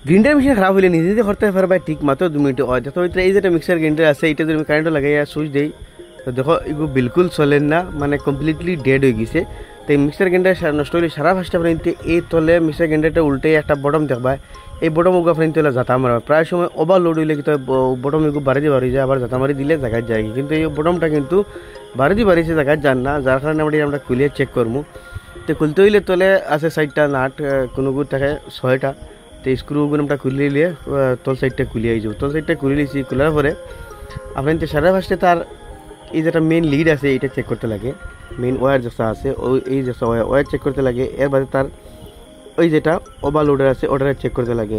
Grinder machine খারাপ হইলে নিজে নিজে করতে পারবে ঠিক মাত্র 2 মিনিট হয়। যত এই যেটা মিক্সার গ্রাইন্ডার আছে এটা যদি কারেন্ট লাগাইয়া সুইচ দেই তো দেখো এগুলো বিলকুল চলেন না, মানে কমপ্লিটলি ডেড হয়ে গেছে। তো এই মিক্সার গ্রাইন্ডার নষ্ট হলে সারা ফার্স্টে আপনার এই তলে মিক্সার গ্রাইন্ডারটা উল্টে একটা বটম দেখবা, এই বটম উগা আপনার তলে জাতা মারবা। প্রায় সময় ওভারলোড হইলে কিন্তু বটম এগুলো বাড়ি যায়, আবার জাতা মারি দিলে জায়গায় যায়, কিন্তু এই বটমটা কিন্তু বাড়িছে জায়গায় যান না, যার কারণে আমরা খুলিয়ে চেক করবো। তো খুলতে হইলে তলে আছে 4টা নাট, কোনো গুড় থাকে 6টা। তো স্ক্রুগুলো আমরা খুলে নিলে তল সাইডটা খুলিয়ে যাবো। তল সাইডটা খুলে নিয়েছি, খোলার পরে আপনার সারা ফার্স্টে তার এই যেটা মেন লিড আছে এটা চেক করতে লাগে, মেন ওয়্যার যেটা আছে ওই এই যে ওয়্যার চেক করতে লাগে। এর বাদে তার ওই যেটা ওভারলোডার আছে ওটারে চেক করতে লাগে।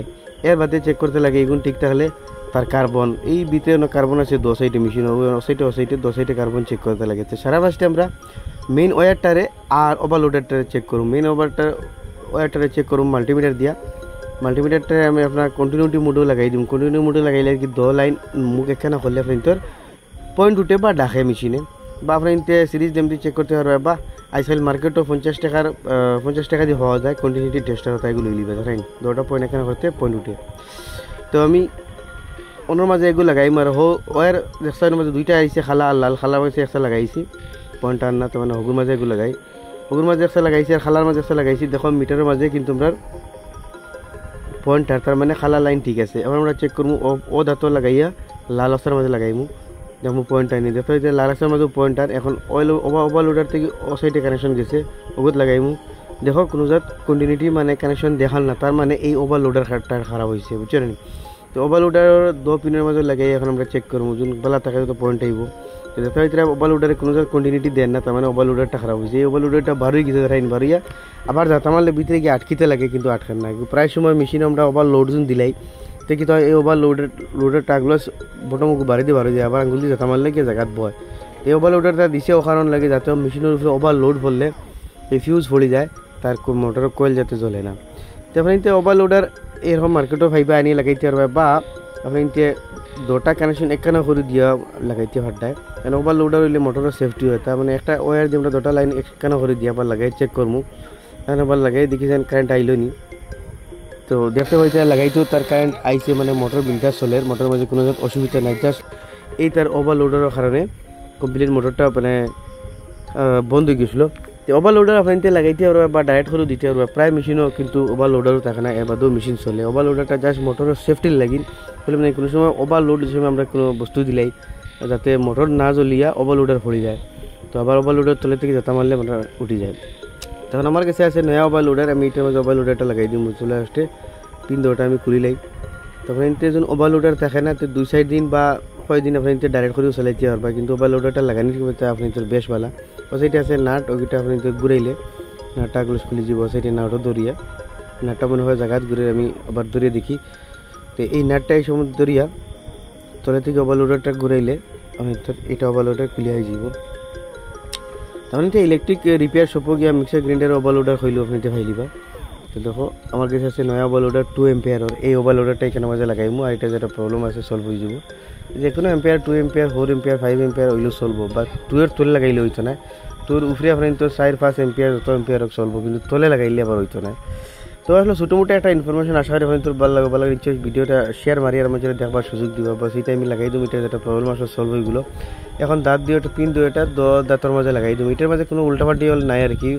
এর বাদে চেক করতে লাগে এগুলো ঠিক থাকলে তার কার্বন, এই ভিতরে কার্বন আছে 2 সাইডে মেশিন, ও সাইডে 2 সাইডে কার্বন চেক করতে লাগে। তো সারা ফার্স্টে আমরা মেন ওয়্যারটারে আর ওভারলোডারটারে চেক করুন। মেন ওয়্যারটারে চেক করুন মাল্টিমিটার দিয়া। মাল্টিমিটারটা আমি আপনার কন্টিনিউটি মোডও লাগাই দিম। কন্টিনিউ মোডে লাগাইলে আর কি 2 লাইন মুখ একখানা করলে আপনার তোর পয়েন্ট উঠে বা ডাকে মেশিনে, বা আপনার সিরিজ যেমনি চেক করতে পারবে, বা আইসাইল মার্কেটও 50 টাকা দিয়ে হওয়া যায় কন্টিনিউটি টেস্টার হতো, এগুলো লিবে ধরেন 2টা পয়েন্ট এখানে করতে পয়েন্ট উঠে। তো আমি ওনার মাঝে এগুলো লাগাই আর ওয়ার দেখছেন মাঝে 2টা আইসে খালা আর লাল, খালার মাঝে একটা লাগাইছি পয়েন্ট আর না, তো মানে হগুর মাঝে এগুলো লাগাই, হগুর মাঝে একটা লাগাইছি আর খালার মাঝে একটা লাগাইছি। দেখো মিটারের মাঝে কিন্তু আমরা পয়েন্টার তার মানে খালা লাইন ঠিক আছে। এবার আমরা চেক করবো ও দাঁত লাগাইয়া লাল অস্তার মাঝে লাগাইমু, দেখবো পয়েন্টার নিয়ে দেখো যে লাল অস্তার মাঝে পয়েন্টার। এখন অয়েল ওভারলোডার থেকে ও সাইডে কানেকশন গেছে, ওগুলো লাগাইমু। দেখো কোনো জাত কন্টিনিউটি মানে কানেকশন দেখাল না, তার মানে এই ওভারলোডার খারাপ হয়েছে, বুঝছেন। তো ওভারলোডার 2 পিনের মাঝে লাগাই এখন আমরা চেক করবো, যোন বেলা থাকে তো পয়েন্ট আইব। তো দেখো এটা ওভারলোডারে কোনো জাত কন্টিনিউটি দেন না, তার মানে ওভারলোডারটা খারাপ হয়েছে। এই ওভারলোডারটা বারোই গেছে ধরেন বারোইয়া, আবার যাতা মারলে ভিতরে গিয়ে আটকিতে লাগে কিন্তু আটকান না। প্রায় সময় মেশিনে আমরা ওভারলোড যোন দিলাই তো কি তো এই ওভারলোডের টাগুলো বটম বাড়ি দিয়ে আবার আঙুল দিয়ে যাতা মারলে গিয়ে জায়গাত বয়। এই ওভারলোডারটা দিছে ও কারণ লাগে যাতে মেশিনের উপরে ওভারলোড পড়লে এই ফিউজ পড়ে যায়, তার মোটরের কোয়েল যাতে জ্বলে না। তো আপনি ওভারলোডার এরকম মার্কেটও ফাইবা আনিয়ে লাগাইতে পারবে, বা আপনি 2টা কানেকশন একখানা করে দিয়া লাগাইতে পারতায়। কারণ ওভারলোডার হইলে মোটরের সেফটি হয়, তার মানে একটা ওয়্যার দিয়ে আমরা 2টা লাইন একখানা করে দিয়ে আবার লাগাই চেক করবো। এখন আবার লাগাই দেখি যেন কারেন্ট আইলো নি, তো দেখতে পাইতে লাগাইতো তার কারেন্ট আইছে, মানে মোটর বিন্দাস চলে, মোটরের মাঝে কোনো অসুবিধা নাই। জাস্ট এই তার ওভারলোডারের কারণে কমপ্লিট মোটরটা মানে বন্ধ হয়ে গেছিলো। তো ওভারলোডার আপনি লাগাইতে পারবে বা ডাইরেক্ট করেও দিতে পারবে। প্রায় মেশিনও কিন্তু ওভারলোডারও থাকে না, এর বাদেও মেশিন চলে। ওভারলোডারটা জাস্ট মোটরের সেফটির লাগিন বলে, মানে কোনো সময় ওভারলোড সময় আমরা কোনো বস্তু দিলাই যাতে মোটর না জ্বলিয়া ওভারলোডার পড়ে যায়, তো আবার ওভারলোডার তলে থেকে যাতা মারলে মোটর উঠে যায়। তখন আমার কাছে আছে নয়া ওভারলোডার, আমি এটার মাঝে ওভারলোডারটা লাগাই দিই চলে আসতে পিন 2টা আমি খুলি লাই। তখন এতে যখন ওভারলোডার থাকে না তো 2-4 দিন বা কয়েকদিন আপনি ডাইরেক্ট করেও চালাইতে পারবা, কিন্তু ওভারলোডারটা লাগানি আপনি তোর বেশ ভালো। ও সাইডে আছে নাট, ওইটা আপনি ঘুরাইলে নাটটাগুলো খুলে যাব। সাইডে নাটও দরিয়া, নাটটা মনে হয় জায়গাত ঘুরে আমি আবার দরিয়ে দেখি। তো এই নাটটা এই সময় দরিয়া তলে থেকে ওভারলোডারটা ঘুরাইলে আমি তোর এটা ওভারলোডার ক্লিয়ার হয়ে যাব। তখন এটা ইলেকট্রিক রিপেয়ার শপও গিয়া মিক্সার গ্রাইন্ডার ওভারলোডার হইলেও আপনি ফাইলিবা। তো দেখো আমার কাছে আছে নয়া ওভারলোডার 2 এম্পিয়ারের, এই ওভারলোডারটা এখানে মাঝে লাগাইমু, আর এটা যেটা প্রবলেম আছে সলভ হয়ে যাব। যে কোনো এম্পিয়ার 2 এম্পিয়ার 4 এম্পিয়ার 5 এম্পিয়ার হইলেও চলব, বা 2 এর তলে লাগাইলে হইতো না। তোর উপরে আপনার তো 4-5 এম্পিয়ার যত এম্পিয়ার চলবো, কিন্তু তলে লাগাইলে আবার হইতো না। তো আসলে ছোটো মোটো একটা ইনফরমেশন আশা করি তোর ভালো লাগে নিশ্চয়ই ভিডিওটা শেয়ার মারি আর আমার দেখবার সুযোগ দিবা, বা সেইটা আমি লাগাই দিই। এটা যেটা প্রবলেম আসলে সলভ হয়েগুলো এখন দাঁত দিয়ে একটা পিন 2টা দাঁতের মাঝে লাগাই দিই। এটার মাঝে কোনো উল্টাপাল্টি হল নাই আর কি,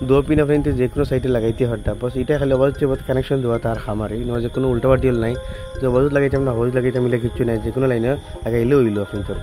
2 পিন আপনি যে কোনো সাইডে লাগাইতে হঠাৎ, বস এটা খালি অবশ্যই কানেকশন দেওয়া তার খামারে নয়, কোনো উল্টাপাল্টি হল নাই। যে অবস্থা লাগাইতে আমরা হজ লাগাইতে মিলে কিছু নাই, যে কোনো লাইনে লাগাইলেও হইলো আপনি তোর।